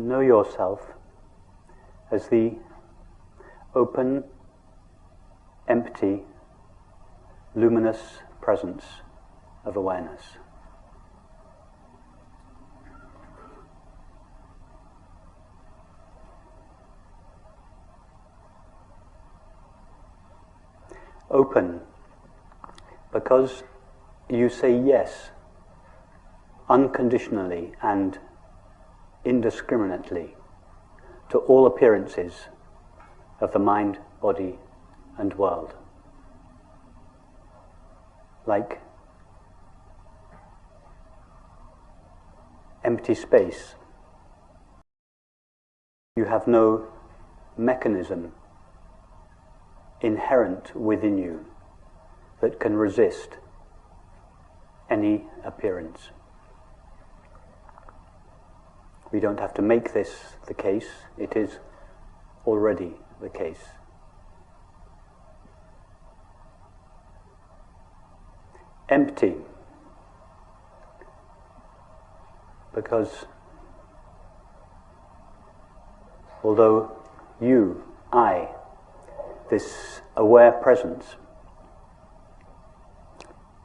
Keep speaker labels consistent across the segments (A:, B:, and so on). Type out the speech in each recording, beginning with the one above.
A: know yourself as the open, empty, luminous presence of awareness. Open, because you say yes unconditionally and indiscriminately to all appearances of the mind, body, and world. Like empty space, you have no mechanism inherent within you that can resist any appearance. We don't have to make this the case, it is already the case. Empty, because although you, I, this aware presence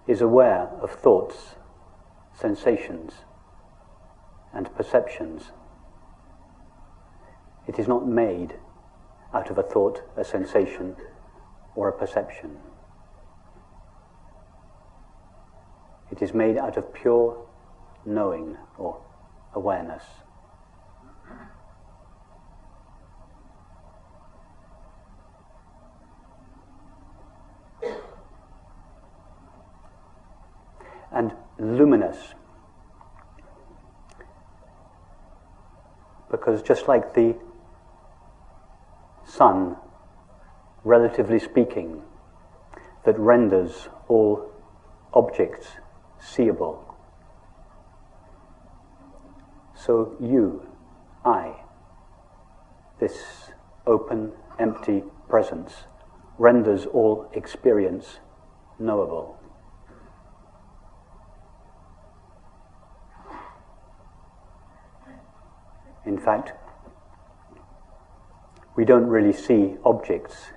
A: is aware of thoughts, sensations, and perceptions, it is not made out of a thought, a sensation, or a perception. It is made out of pure knowing or awareness. And luminous, because just like the sun, relatively speaking, that renders all objects seeable, so you, I, this open, empty presence, renders all experience knowable. In fact, we don't really see objects,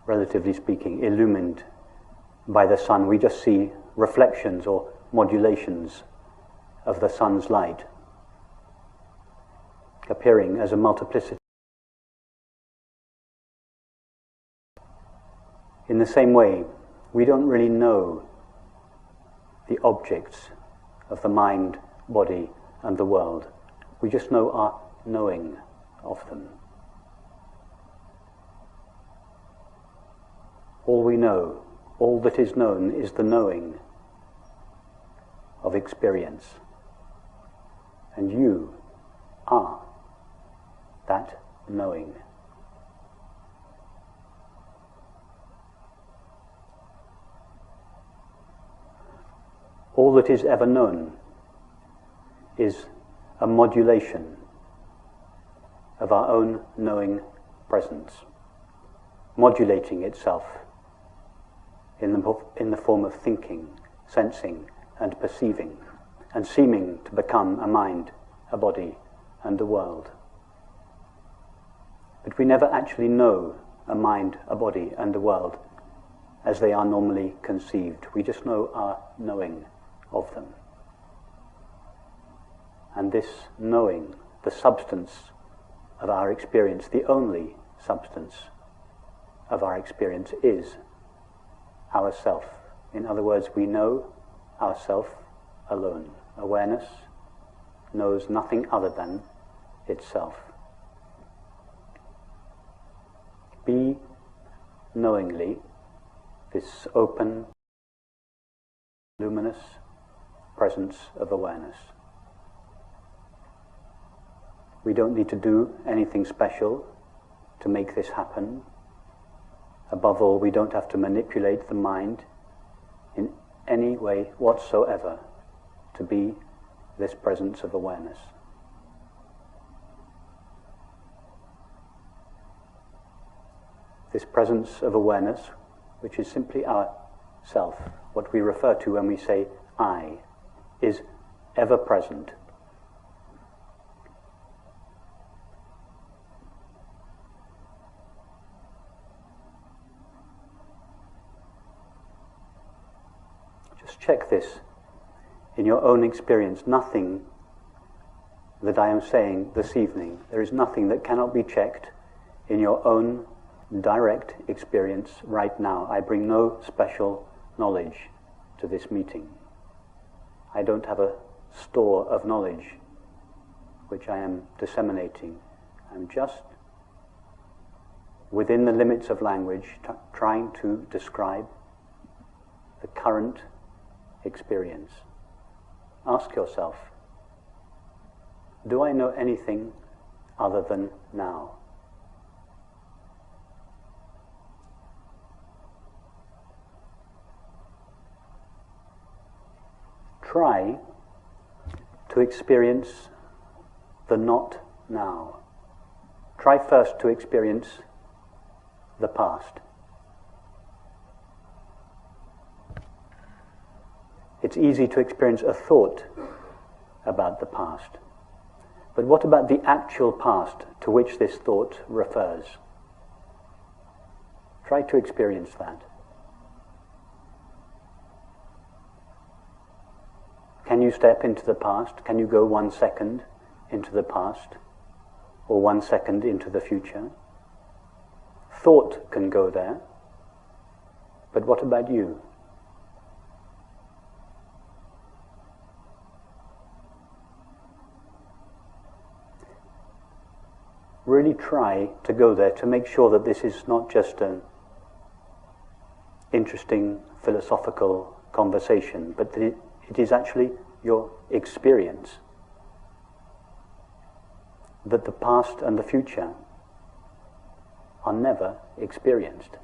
A: relatively speaking, illumined by the sun. We just see reflections or modulations of the sun's light appearing as a multiplicity. In the same way, we don't really know the objects of the mind, body, and the world. We just know our knowing of them. All we know, all that is known, is the knowing of experience. And you are that knowing. All that is ever known is a modulation of our own knowing presence, modulating itself in the form of thinking, sensing, and perceiving, and seeming to become a mind, a body, and a world. But we never actually know a mind, a body, and a world as they are normally conceived. We just know our knowing of them. And this knowing, the substance of our experience, the only substance of our experience, is ourself. In other words, we know ourself alone. Awareness knows nothing other than itself. Be knowingly this open, luminous presence of awareness. We don't need to do anything special to make this happen. Above all, we don't have to manipulate the mind in any way whatsoever to be this presence of awareness. This presence of awareness, which is simply our self, what we refer to when we say I, is ever present. Just check this in your own experience. Nothing that I am saying this evening, there is nothing that cannot be checked in your own direct experience right now. I bring no special knowledge to this meeting. I don't have a store of knowledge which I am disseminating. I'm just, within the limits of language, trying to describe the current experience. Ask yourself, do I know anything other than now? Try to experience the not now. Try first to experience the past. It's easy to experience a thought about the past. But what about the actual past to which this thought refers? Try to experience that. Can you step into the past? Can you go 1 second into the past? Or 1 second into the future? Thought can go there. But what about you? Really try to go there to make sure that this is not just an interesting philosophical conversation, but that it is actually your experience. That the past and the future are never experienced.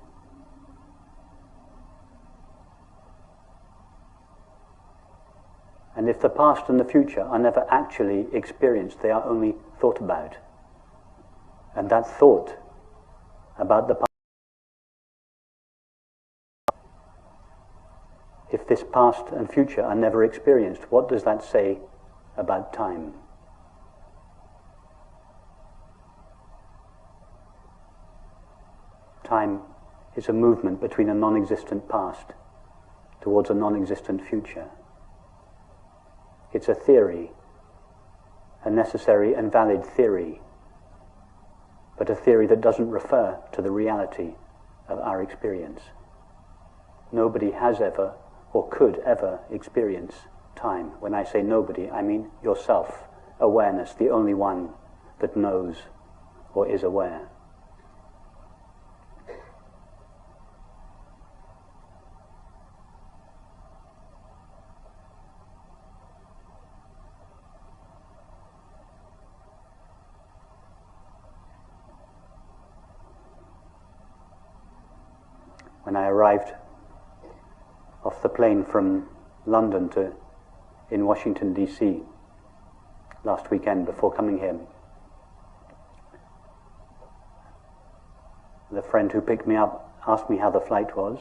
A: And if the past and the future are never actually experienced, they are only thought about. And that thought about the past, if this past and future are never experienced, what does that say about time? Time is a movement between a non-existent past towards a non-existent future. It's a theory, a necessary and valid theory, but a theory that doesn't refer to the reality of our experience. Nobody has ever or could ever experience time. When I say nobody, I mean yourself, awareness, the only one that knows or is aware. When I arrived off the plane from London in Washington, D.C. last weekend before coming here, the friend who picked me up asked me how the flight was,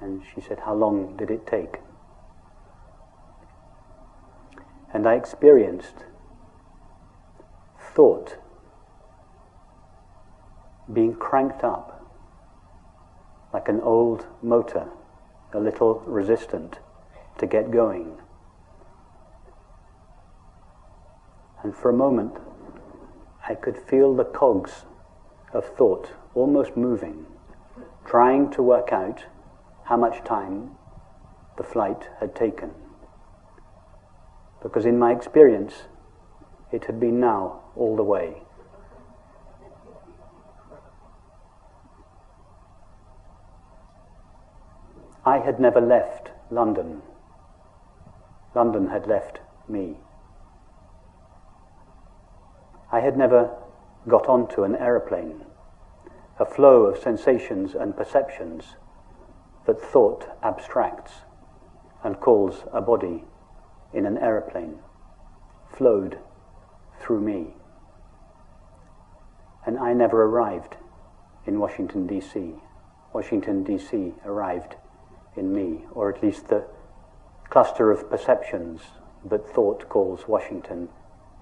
A: and she said, "How long did it take?" And I experienced thought being cranked up like an old motor, a little resistant to get going. And for a moment, I could feel the cogs of thought almost moving, trying to work out how much time the flight had taken. Because in my experience, it had been now all the way. I had never left London. London had left me. I had never got onto an aeroplane, a flow of sensations and perceptions that thought abstracts and calls a body in an aeroplane, flowed through me. And I never arrived in Washington, D.C. Washington, D.C. arrived in me, or at least the cluster of perceptions that thought calls Washington,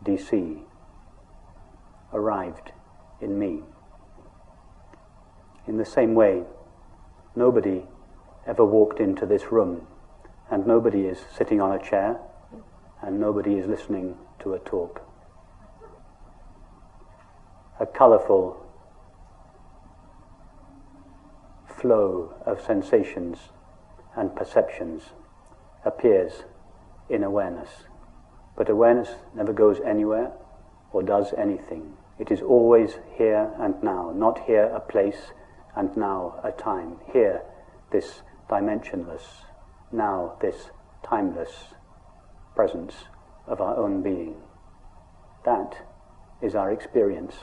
A: D.C. arrived in me. In the same way, nobody ever walked into this room and nobody is sitting on a chair and nobody is listening to a talk? A colourful flow of sensations and perceptions appears in awareness. But awareness never goes anywhere or does anything. It is always here and now, not here a place and now a time. Here, this dimensionless, now this timeless presence of our own being. That is our experience,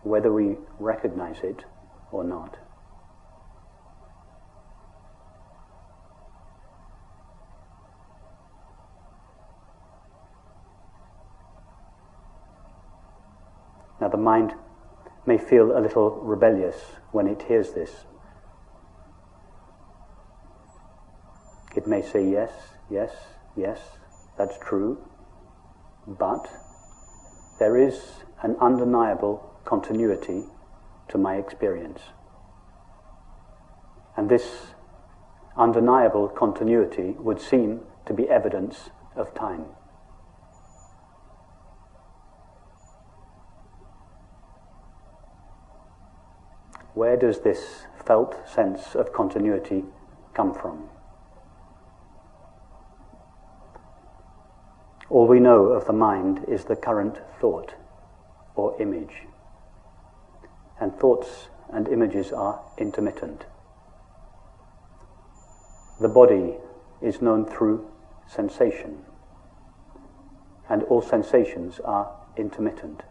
A: whether we recognize it or not. Now the mind may feel a little rebellious when it hears this. It may say, yes, yes, yes, that's true, but there is an undeniable continuity to my experience. And this undeniable continuity would seem to be evidence of time. Where does this felt sense of continuity come from? All we know of the mind is the current thought or image. And thoughts and images are intermittent. The body is known through sensation, and all sensations are intermittent.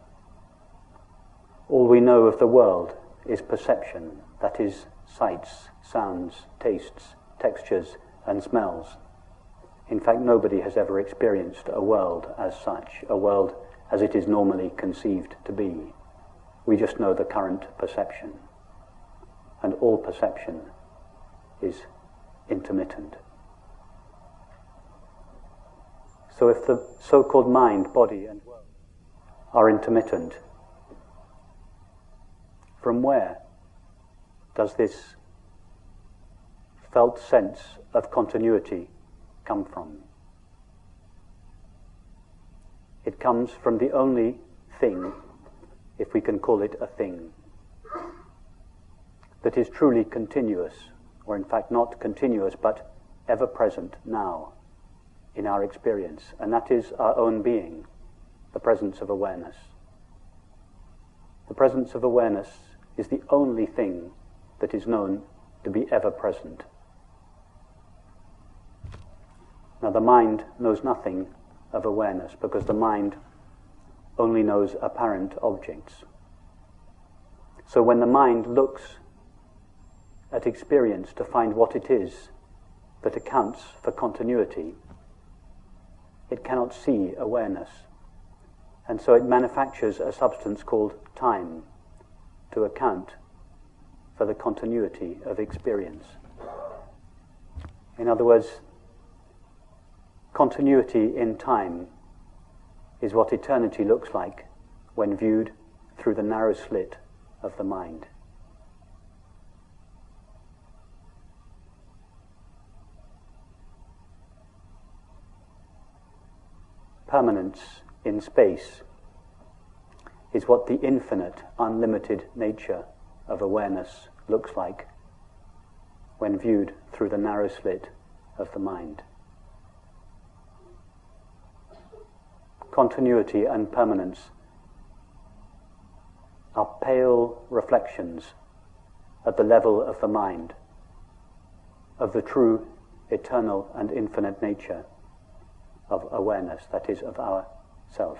A: All we know of the world is perception, that is, sights, sounds, tastes, textures, and smells. In fact, nobody has ever experienced a world as such, a world as it is normally conceived to be. We just know the current perception, and all perception is intermittent. So if the so-called mind, body, and world are intermittent, from where does this felt sense of continuity come from? It comes from the only thing, if we can call it a thing, that is truly continuous, or in fact not continuous, but ever present now in our experience, and that is our own being, the presence of awareness. The presence of awareness is the only thing that is known to be ever present. Now the mind knows nothing of awareness because the mind only knows apparent objects. So when the mind looks at experience to find what it is that accounts for continuity, it cannot see awareness. And so it manufactures a substance called time to account for the continuity of experience. In other words, continuity in time is what eternity looks like when viewed through the narrow slit of the mind. Permanence in space is what the infinite, unlimited nature of awareness looks like when viewed through the narrow slit of the mind. Continuity and permanence are pale reflections at the level of the mind of the true, eternal and infinite nature of awareness, that is, of our self.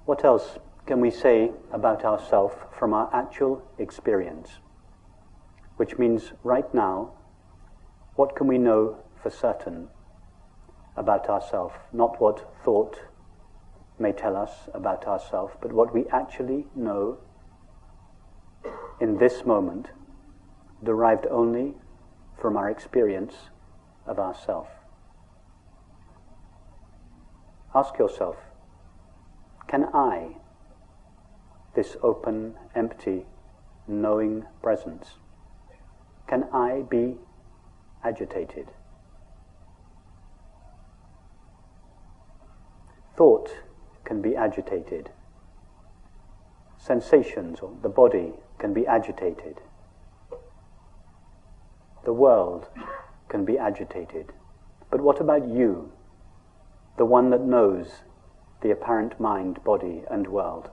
A: What else can we say about ourselves from our actual experience? Which means right now, what can we know for certain about ourselves? Not what thought may tell us about ourselves, but what we actually know in this moment, derived only from our experience of ourself. Ask yourself, can I, this open, empty, knowing presence, can I be agitated? Thought can be agitated. Sensations, or the body, can be agitated. The world can be agitated. But what about you, the one that knows the apparent mind, body, and world?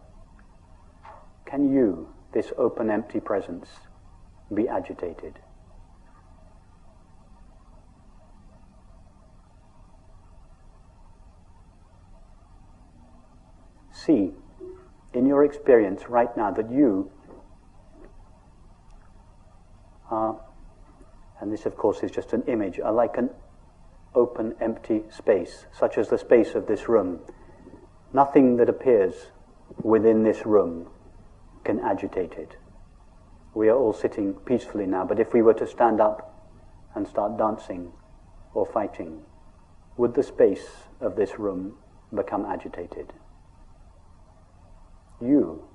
A: Can you, this open, empty presence, be agitated? See, in your experience right now, that you are, and this of course is just an image, are like an open, empty space, such as the space of this room. Nothing that appears within this room can agitate it. We are all sitting peacefully now, but if we were to stand up and start dancing or fighting, would the space of this room become agitated? You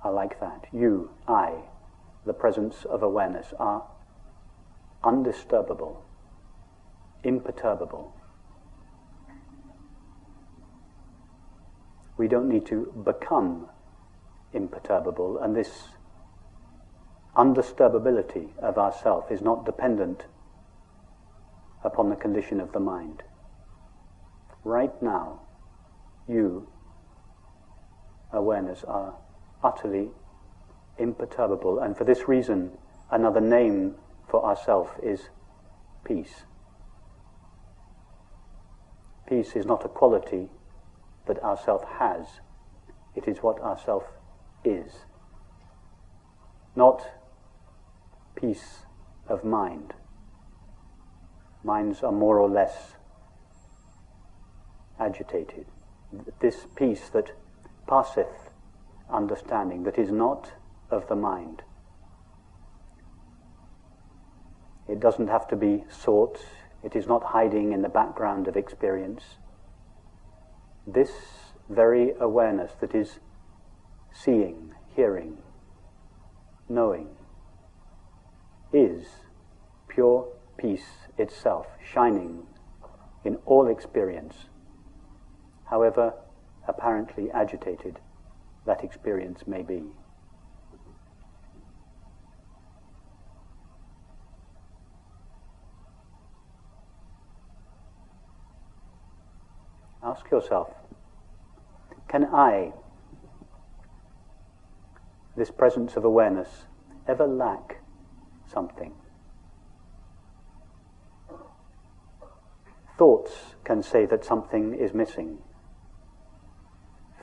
A: are like that. You, I, the presence of awareness, are undisturbable, imperturbable. We don't need to become imperturbable, and this undisturbability of ourself is not dependent upon the condition of the mind. Right now, you, awareness, are utterly imperturbable, and for this reason another name for ourself is peace. Peace is not a quality that ourself has, it is what ourself is. Not peace of mind. Minds are more or less agitated. This peace that passeth understanding, that is not of the mind. It doesn't have to be sought. It is not hiding in the background of experience. This very awareness that is seeing, hearing, knowing, is pure peace itself, shining in all experience, however apparently agitated that experience may be. Ask yourself, can I, this presence of awareness, ever lack something? Thoughts can say that something is missing.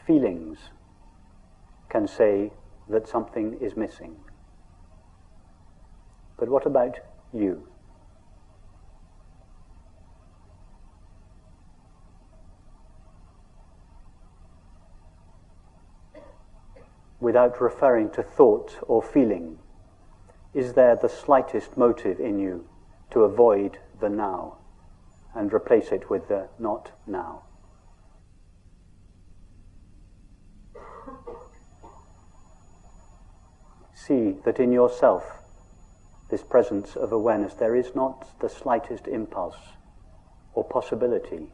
A: Feelings can say that something is missing. But what about you? Without referring to thought or feeling, is there the slightest motive in you to avoid the now and replace it with the not now? See that in yourself, this presence of awareness, there is not the slightest impulse or possibility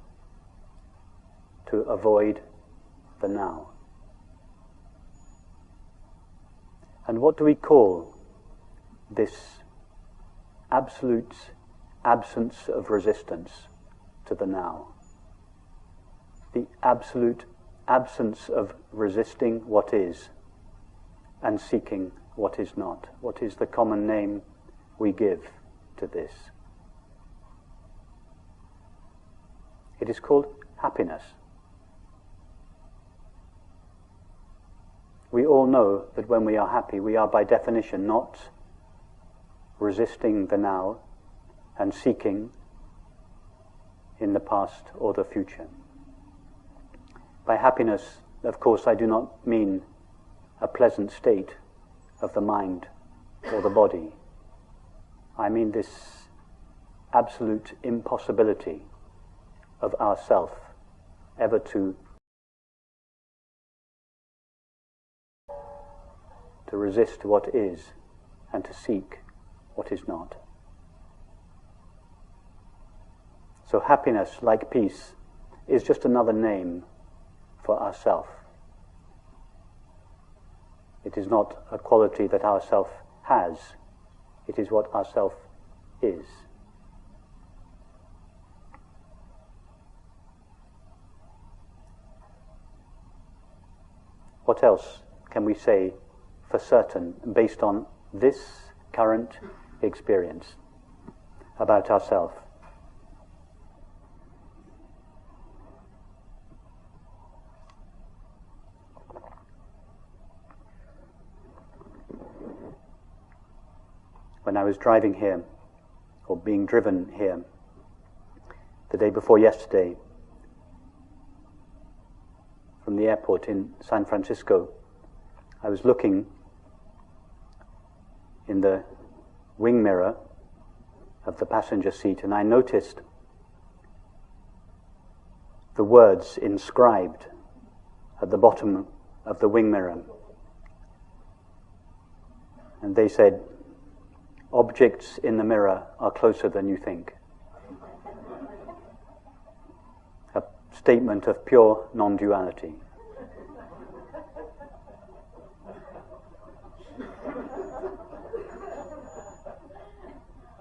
A: to avoid the now. And what do we call this absolute absence of resistance to the now? The absolute absence of resisting what is and seeking what is not. What is the common name we give to this? It is called happiness. We all know that when we are happy, we are by definition not resisting the now and seeking in the past or the future. By happiness, of course, I do not mean a pleasant state of the mind or the body. I mean this absolute impossibility of ourself ever to resist what is and to seek what is not. So happiness, like peace, is just another name for ourself. It is not a quality that ourself has, it is what ourself is. What else can we say for certain based on this current experience about ourselves? When I was driving here, or being driven here, the day before yesterday, from the airport in San Francisco, I was looking in the wing mirror of the passenger seat, and I noticed the words inscribed at the bottom of the wing mirror. And they said, "Objects in the mirror are closer than you think." A statement of pure non-duality.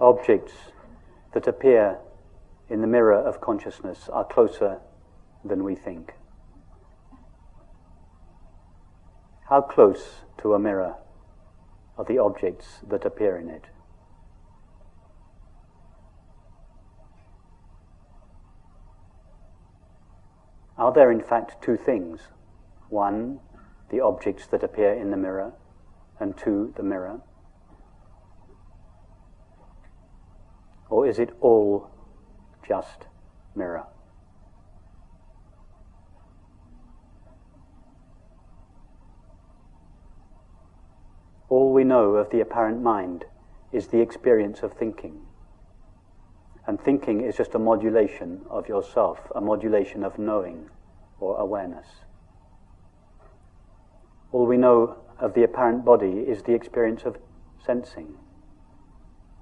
A: Objects that appear in the mirror of consciousness are closer than we think. How close to a mirror are the objects that appear in it? Are there in fact two things? One, the objects that appear in the mirror, and two, the mirror? Or is it all just mirror? All we know of the apparent mind is the experience of thinking. And thinking is just a modulation of yourself, a modulation of knowing or awareness. All we know of the apparent body is the experience of sensing.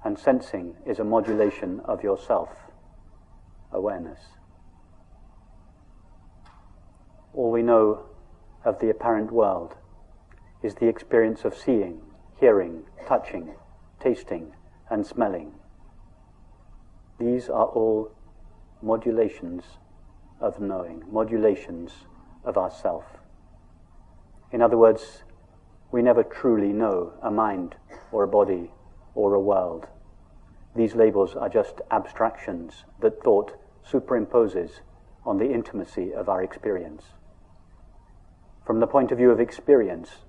A: And sensing is a modulation of yourself, awareness. All we know of the apparent world is the experience of seeing, hearing, touching, tasting, and smelling. These are all modulations of knowing, modulations of ourself. In other words, we never truly know a mind or a body or a world. These labels are just abstractions that thought superimposes on the intimacy of our experience. From the point of view of experience,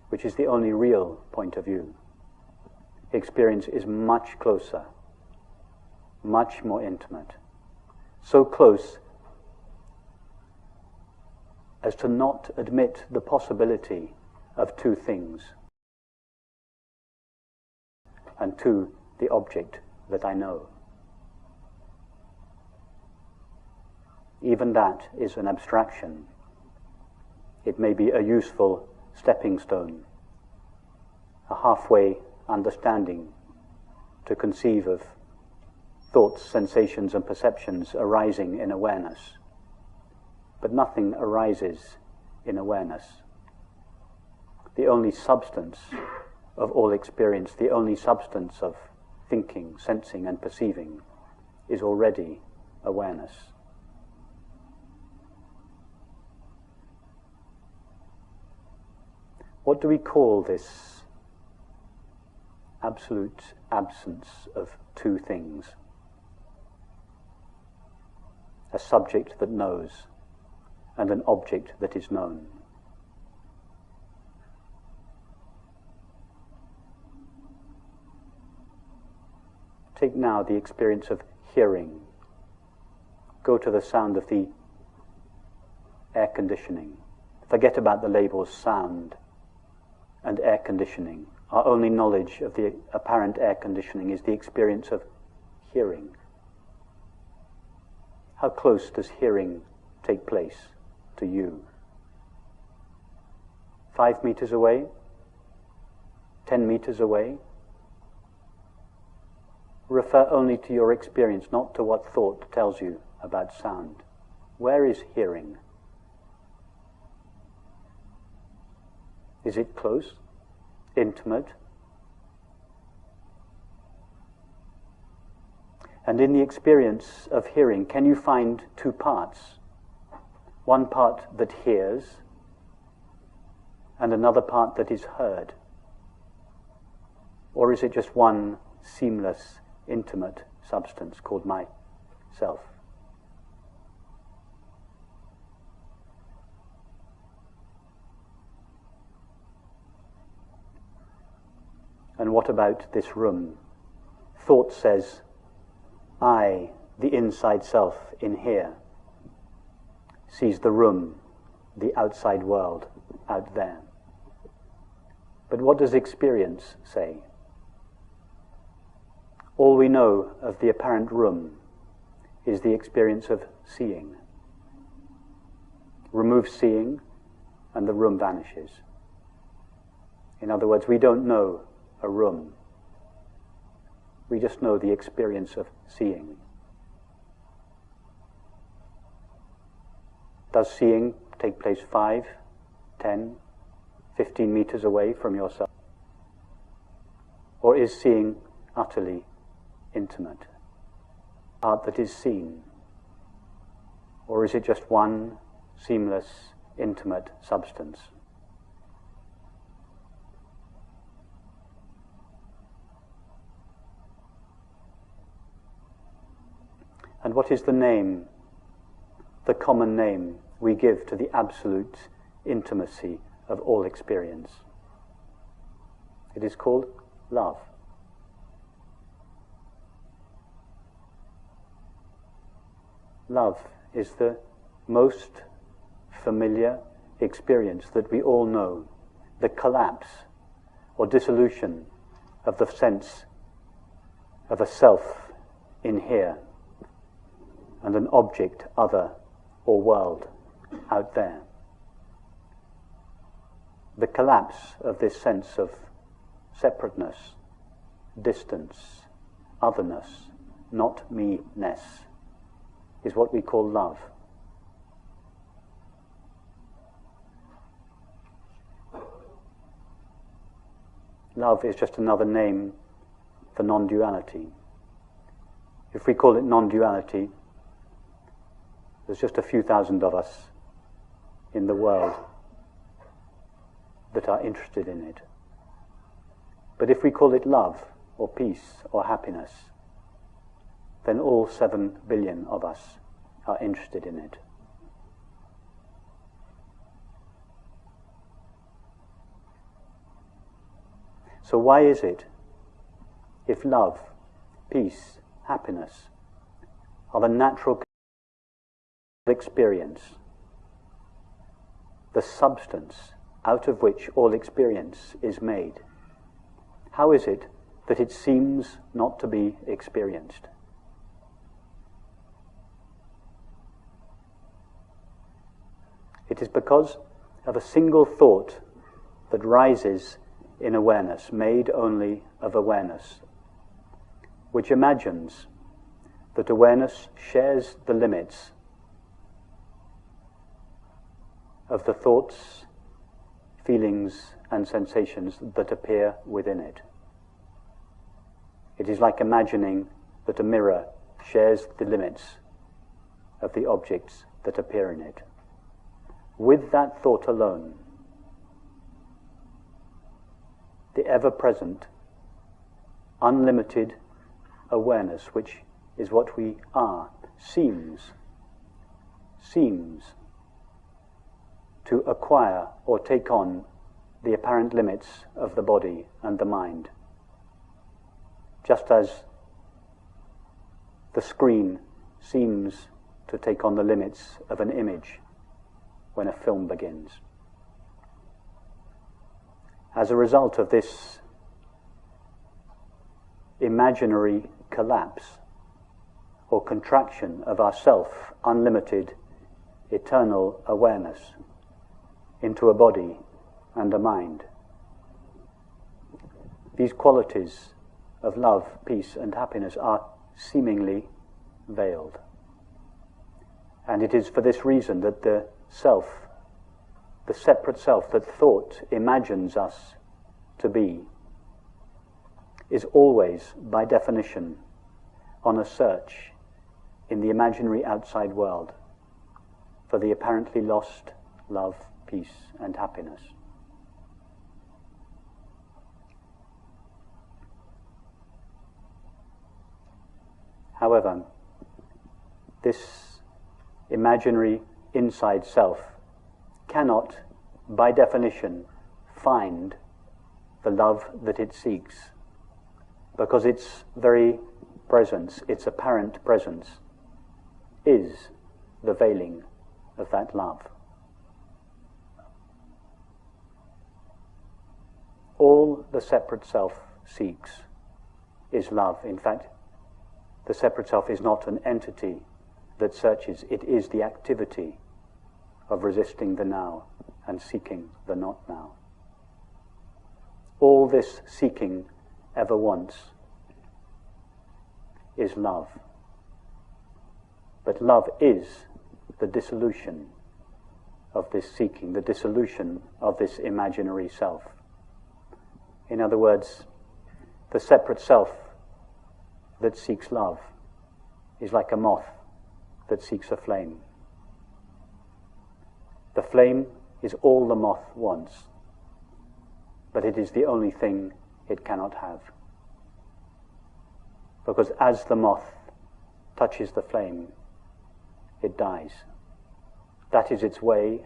A: which is the only real point of view, experience is much closer, much more intimate, so close as to not admit the possibility of two things, and two, the object that I know. Even that is an abstraction. It may be a useful stepping stone, a halfway understanding to conceive of thoughts, sensations, and perceptions arising in awareness. But nothing arises in awareness. The only substance of all experience, the only substance of thinking, sensing, and perceiving is already awareness. What do we call this absolute absence of two things? A subject that knows and an object that is known. Take now the experience of hearing. Go to the sound of the air conditioning. Forget about the labels sound and air conditioning. Our only knowledge of the apparent air conditioning is the experience of hearing. How close does hearing take place to you? 5 meters away? 10 meters away? Refer only to your experience, not to what thought tells you about sound. Where is hearing? Is it close? Intimate? And in the experience of hearing, can you find two parts? One part that hears, and another part that is heard? Or is it just one seamless, intimate substance called myself? And what about this room? Thought says, I, the inside self in here, sees the room, the outside world, out there. But what does experience say? All we know of the apparent room is the experience of seeing. Remove seeing, and the room vanishes. In other words, we don't know a room. We just know the experience of seeing. Does seeing take place 5, 10, 15 meters away from yourself? Or is seeing utterly intimate? Art that is seen? Or is it just one seamless, intimate substance? And what is the name, the common name we give to the absolute intimacy of all experience? It is called love. Love is the most familiar experience that we all know, the collapse or dissolution of the sense of a self in here and an object, other, or world out there. The collapse of this sense of separateness, distance, otherness, not me-ness, is what we call love. Love is just another name for non-duality. If we call it non-duality, there's just a few thousand of us in the world that are interested in it. But if we call it love, or peace, or happiness, then all 7 billion of us are interested in it. So why is it, if love, peace, happiness are the natural experience, the substance out of which all experience is made, how is it that it seems not to be experienced? It is because of a single thought that rises in awareness, made only of awareness, which imagines that awareness shares the limits of the thoughts, feelings, and sensations that appear within it. It is like imagining that a mirror shares the limits of the objects that appear in it. With that thought alone, the ever-present, unlimited awareness, which is what we are, seems to acquire or take on the apparent limits of the body and the mind. Just as the screen seems to take on the limits of an image when a film begins. As a result of this imaginary collapse or contraction of our self, unlimited, eternal awareness into a body and a mind, these qualities of love, peace, and happiness are seemingly veiled. And it is for this reason that the self, the separate self that thought imagines us to be, is always, by definition, on a search in the imaginary outside world for the apparently lost love, peace, and happiness. However, this imaginary inside self cannot, by definition, find the love that it seeks, because its very presence, its apparent presence, is the veiling of that love. All the separate self seeks is love. In fact, the separate self is not an entity that searches, it is the activity of resisting the now and seeking the not now. All this seeking ever wants is love. But love is the dissolution of this seeking, the dissolution of this imaginary self. In other words, the separate self that seeks love is like a moth that seeks a flame. The flame is all the moth wants, but it is the only thing it cannot have. Because as the moth touches the flame, it dies. That is its way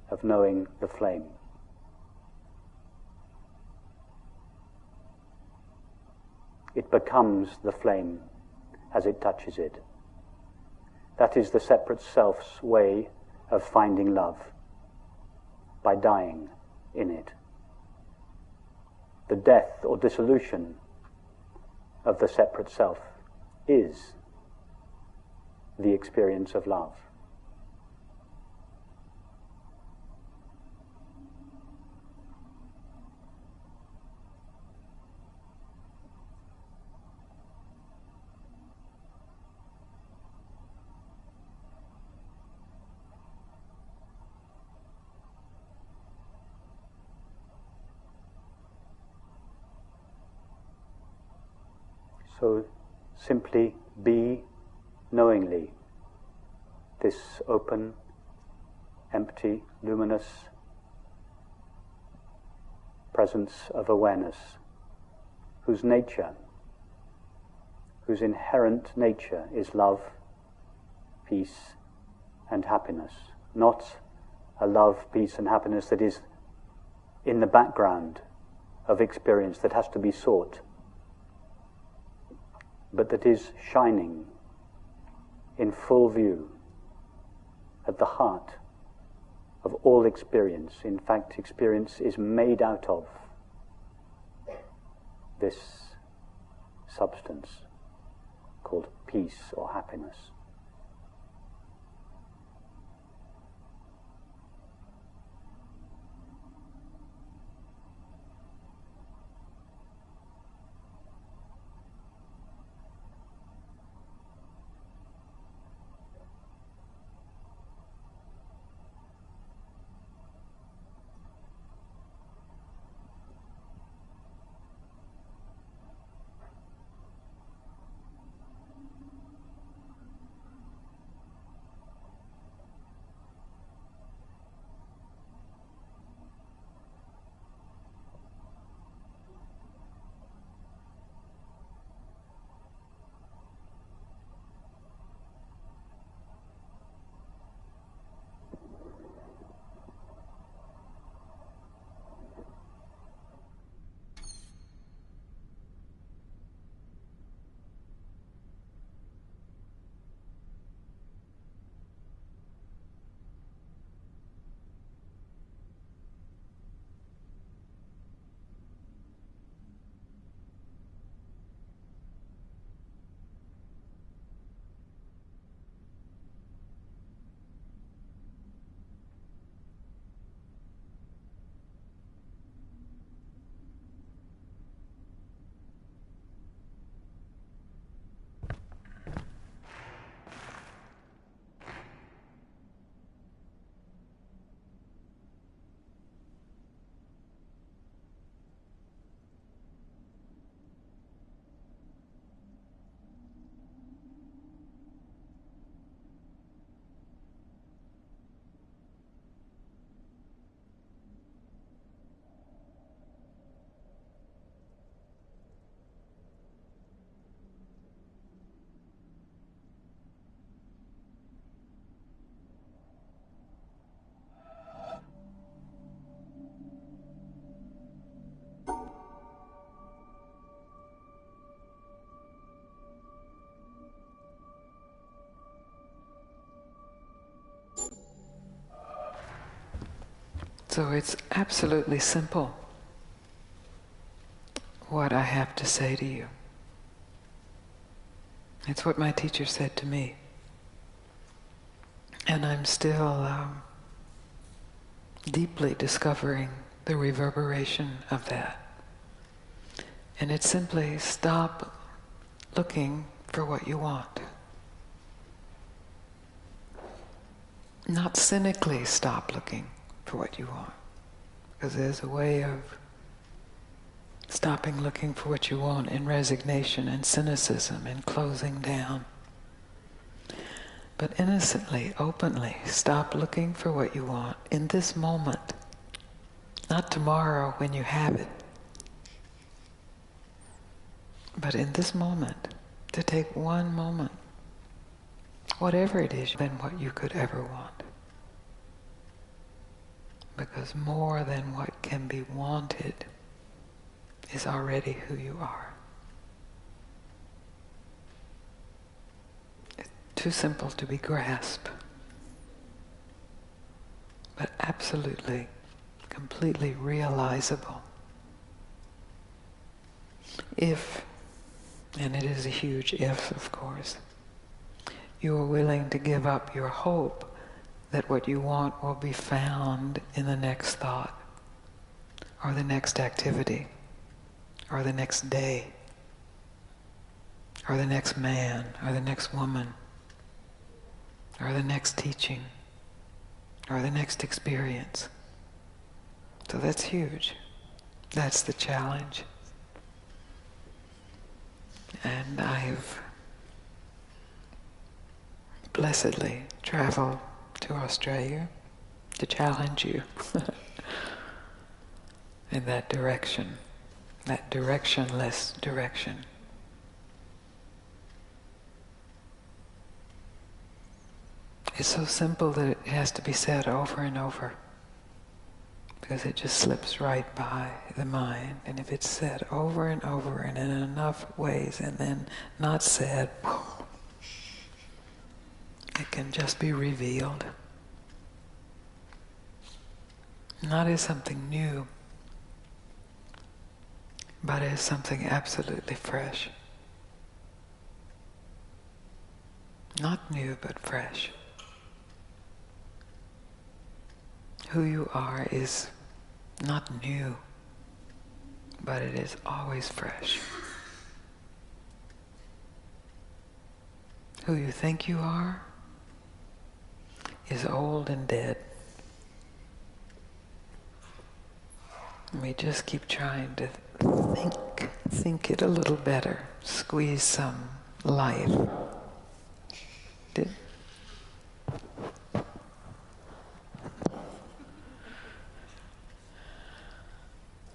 A: of knowing the flame. It becomes the flame as it touches it. That is the separate self's way of finding love, by dying in it. The death or dissolution of the separate self is the experience of love. So simply be knowingly this open, empty, luminous presence of awareness, whose nature, whose inherent nature is love, peace, and happiness. Not a love, peace, and happiness that is in the background of experience that has to be sought, but that is shining in full view at the heart of all experience. In fact, experience is made out of this substance called peace or happiness.
B: So it's absolutely simple what I have to say to you. It's what my teacher said to me. And I'm still deeply discovering the reverberation of that. And it's simply stop looking for what you want. Not cynically stop looking for what you want. Because there's a way of stopping looking for what you want in resignation and cynicism and closing down. But innocently, openly, stop looking for what you want in this moment. Not tomorrow when you have it. But in this moment, to take one moment, whatever it is, than what you could ever want. Because more than what can be wanted is already who you are. It's too simple to be grasped, but absolutely, completely realizable. If, and it is a huge if, of course, you are willing to give up your hope that what you want will be found in the next thought, or the next activity, or the next day, or the next man, or the next woman, or the next teaching, or the next experience. So that's huge. That's the challenge. And I've blessedly traveled to Australia to challenge you in that direction, that directionless direction. It's so simple that it has to be said over and over, because it just slips right by the mind. And if it's said over and over and in enough ways and then not said, it can just be revealed. Not as something new, but as something absolutely fresh. Not new, but fresh. Who you are is not new, but it is always fresh. Who you think you are is old and dead. We just keep trying to think it a little better, squeeze some life.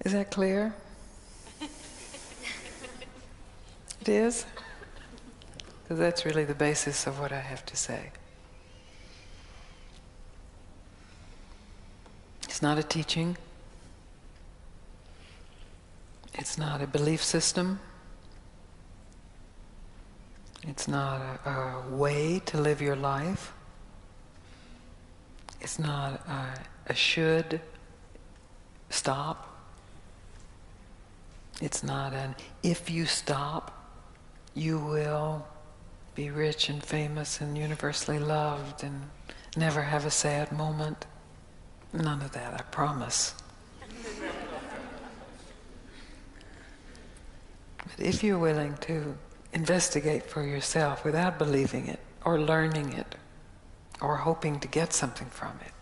B: Is that clear? It is? Because that's really the basis of what I have to say. It's not a teaching. It's not a belief system. It's not a way to live your life. It's not a should stop. It's not an if you stop, you will be rich and famous and universally loved and never have a sad moment. None of that, I promise. But if you're willing to investigate for yourself without believing it or learning it or hoping to get something from it,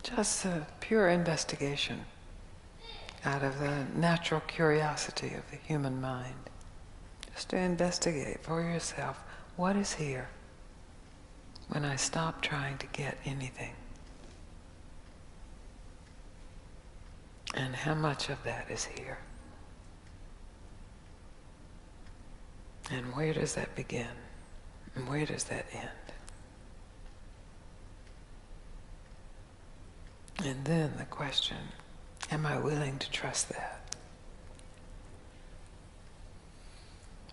B: just a pure investigation out of the natural curiosity of the human mind, just to investigate for yourself what is here when I stop trying to get anything, and how much of that is here. And where does that begin? And where does that end? And then the question, am I willing to trust that?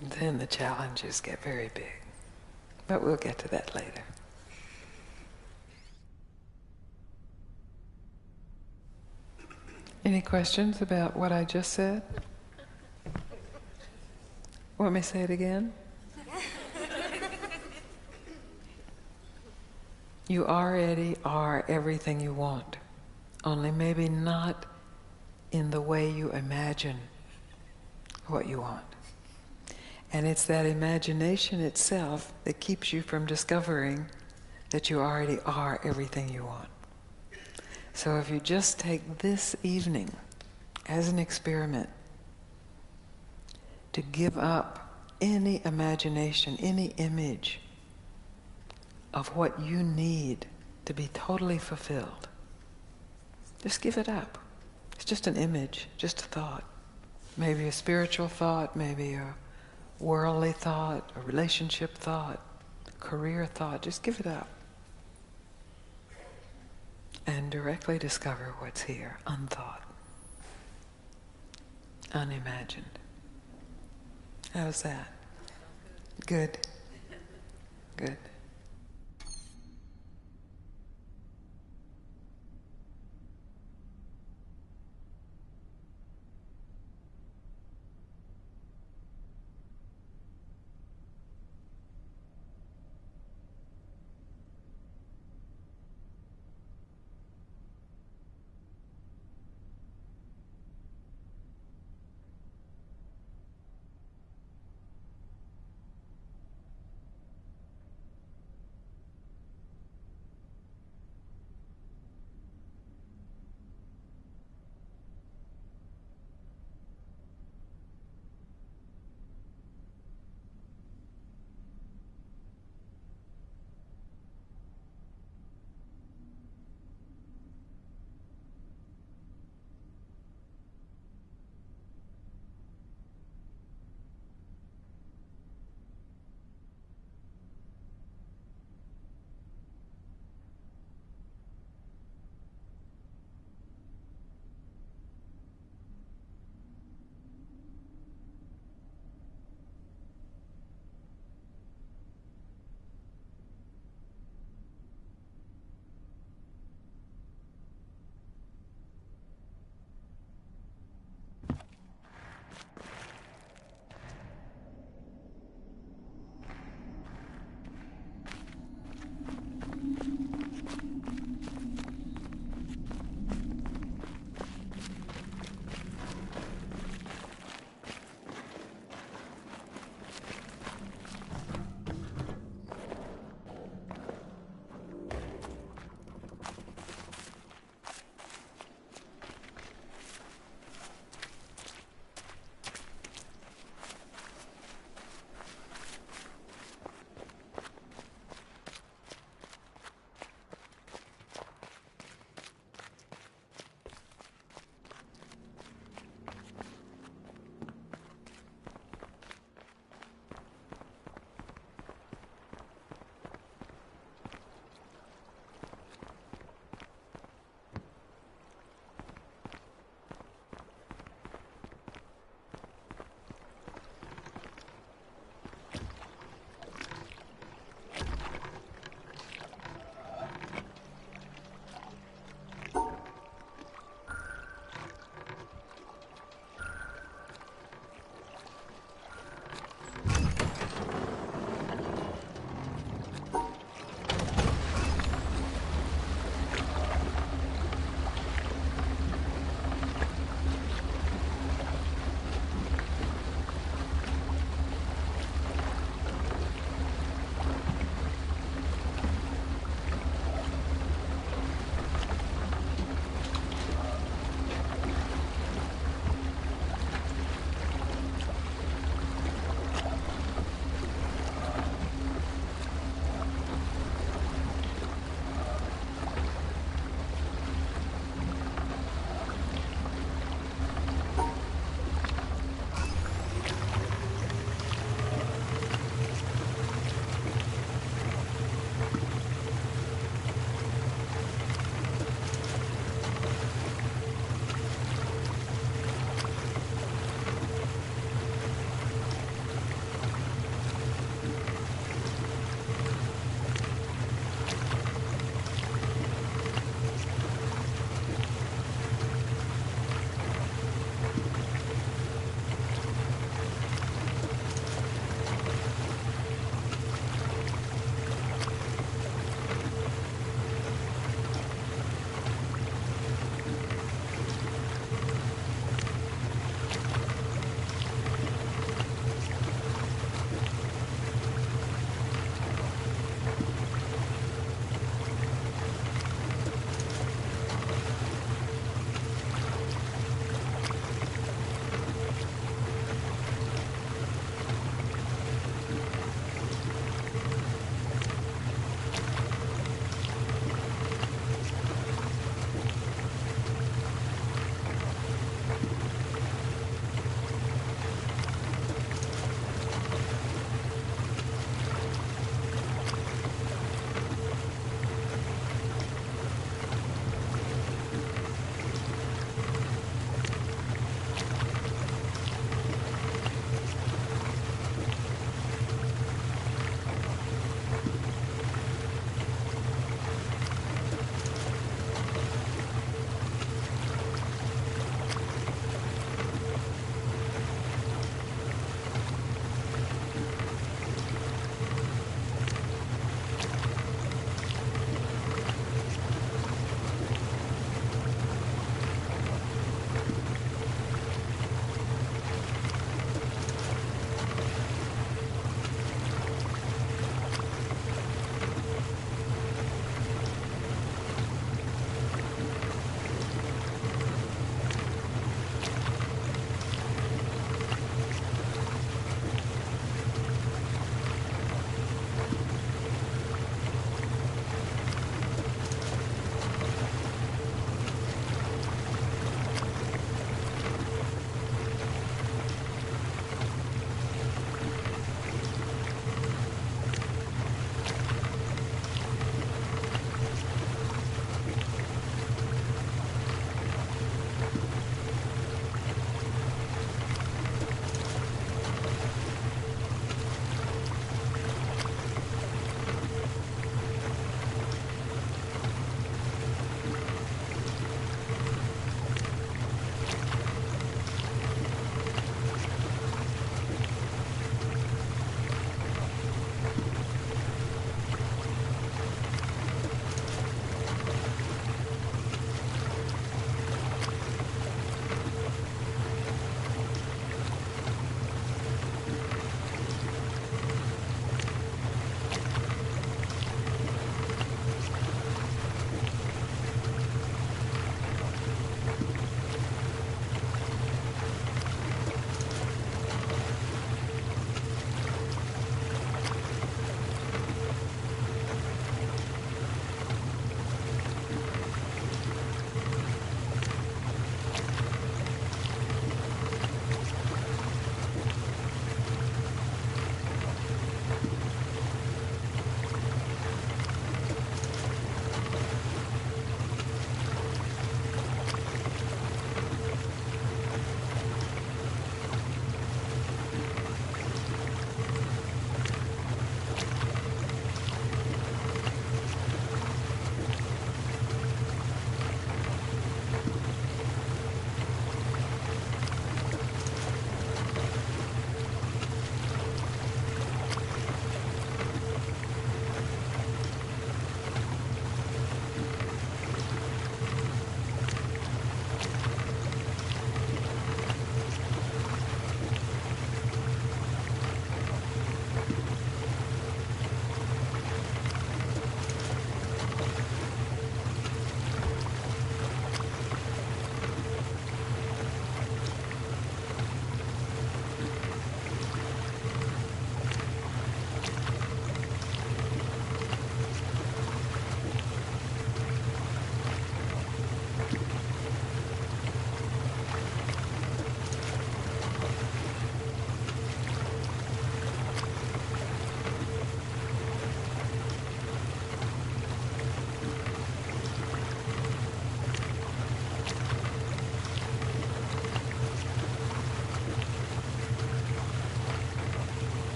B: And then the challenges get very big. But we'll get to that later. Any questions about what I just said? Want me to say it again? You already are everything you want, only maybe not in the way you imagine what you want. And it's that imagination itself that keeps you from discovering that you already are everything you want. So if you just take this evening as an experiment to give up any imagination, any image of what you need to be totally fulfilled, just give it up. It's just an image, just a thought. Maybe a spiritual thought, maybe a worldly thought, a relationship thought, career thought. Just give it up. And directly discover what's here, unthought, unimagined. How's that? Good. Good.